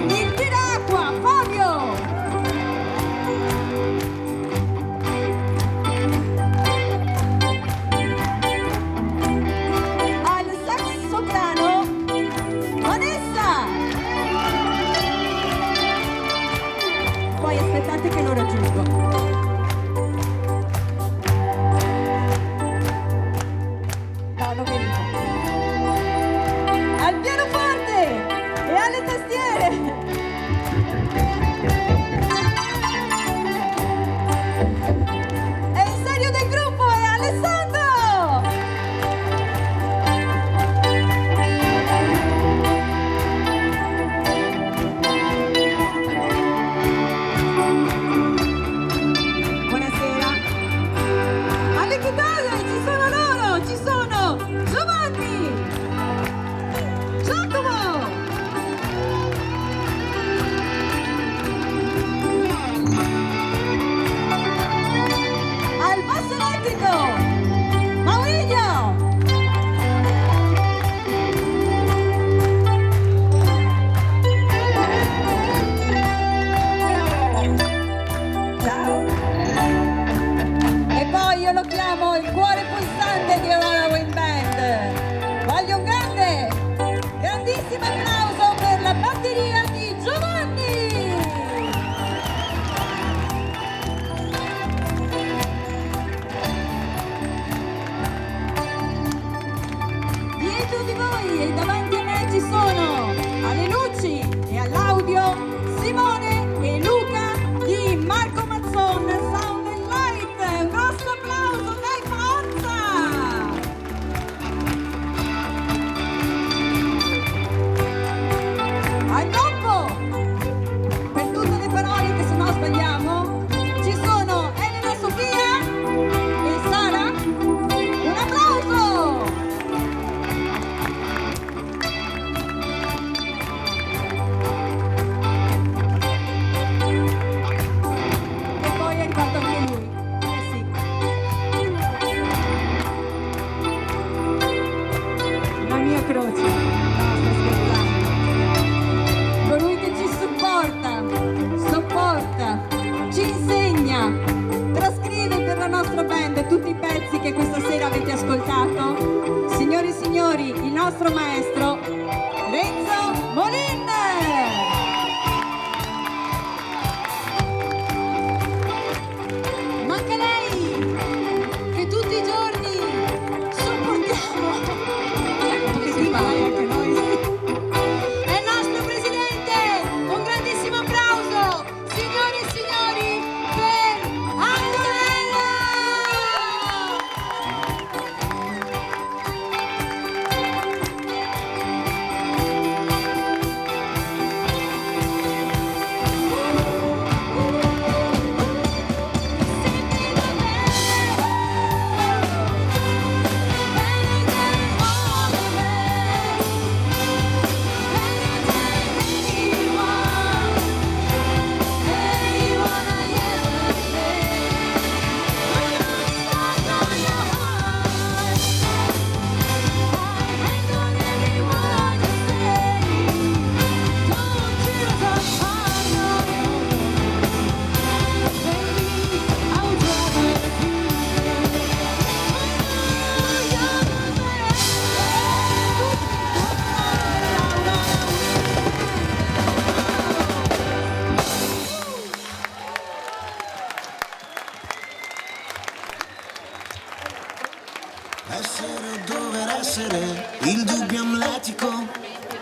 Il tiracqua Fabio. Al sax soprano Vanessa. Poi aspettate che lo raggiungo. No, non venite. Al pianoforte e alle tastiere. E il serio del gruppo è Alessandro. Buonasera. Alle chitarre ci sono loro, ci sono Giovanni, Giacomo, al basso elettrico Maurizio, ciao. E poi io lo chiamo il cuore pulsante di Aurora Wind Band. Voglio un grandissimo applauso per la batteria di Giovanni. Dietro di voi e davanti a me ci sono alle luci e all'audio Simone e Luca di Marco Mazzon Sound and Light. Un grosso applauso, dai forza! Al dopo, per tutte le parole che se no sbagliamo, ci sono Elena Sofia e Sara. Un applauso! E poi è arrivato anche lui. Sì. La mia croce. No, sto scherzando. Colui che ci sopporta, ci insegna, trascrive per la nostra band tutti i pezzi che questa sera avete ascoltato. Signori e signori, il nostro maestro Renzo Molin. Manca lei! Essere o dover essere, il dubbio amletico,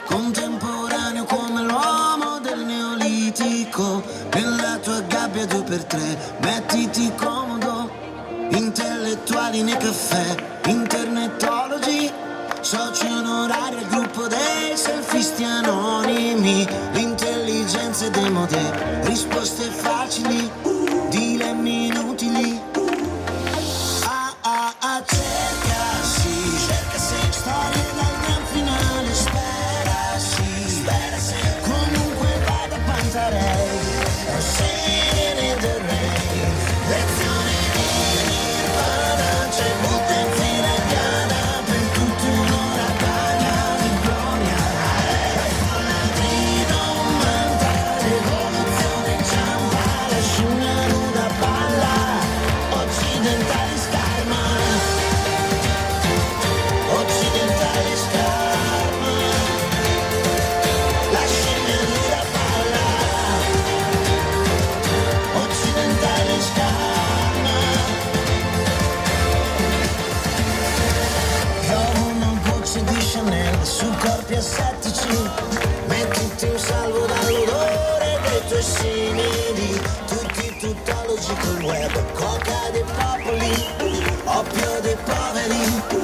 contemporaneo come l'uomo del neolitico. Nella tua gabbia 2x3, mettiti comodo, intellettuali nei caffè, internetologi, soci onorari al gruppo dei selfisti anonimi, l'intelligenza è demode, risposte facili, dilemmi inutili. Cerca sì, storie dal gran finale, spera sì, comunque vada Pantarei, è scene del re, lezione di Nirvana, c'è butta in fila indiana, per tutti un'ora bagna di gloria, folla di non manta, rivoluzione inciampa, la scimmia nuda balla, occidentali scarma. Occidentale scarma, la scimmia nuda balla. Occidentale scarma. Trovo una voce di Chanel su corpi assettici, mettiti in salvo dall'odore dei tuoi simili, tutti tuttologi col web, coca dei popoli, oppio dei poveri.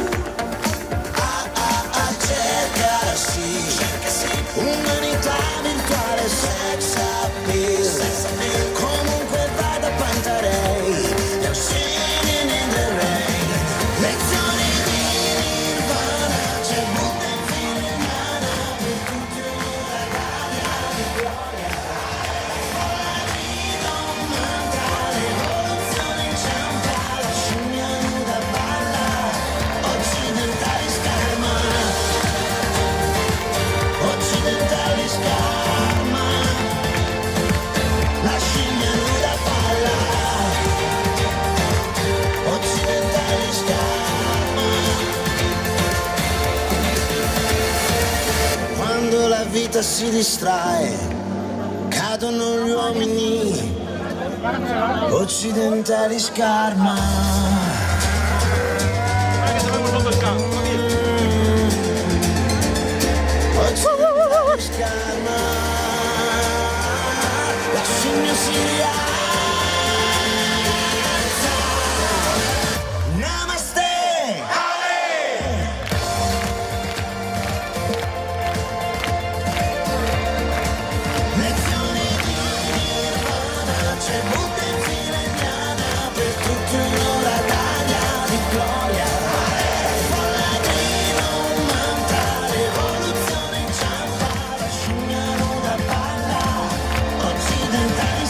Cerca sì, umanità virtuale, sex appeal, comunque vada Pantarei, è un scene del re, lezioni di Nirvana, c'è butta in fila indiana, per tutti un'ora d'aria di gloria, folla di non manca, rivoluzione inciampa, la scimmia nuda balla, occidentali scarma. Occidentali scarma, la scimmia nuda balla. Occidentali scarma. Quando la vita si distrae, cadono gli uomini. Occidentali scarma. Occidentali scarma, la scimmia si rialza. Namaste. Lezioni di Nirvana, c'è butta in fila indiana, per tutti un'ora d'aria di gloria. Folla di non manta, rivoluzione inciampa, la scimmia nuda balla, occidentale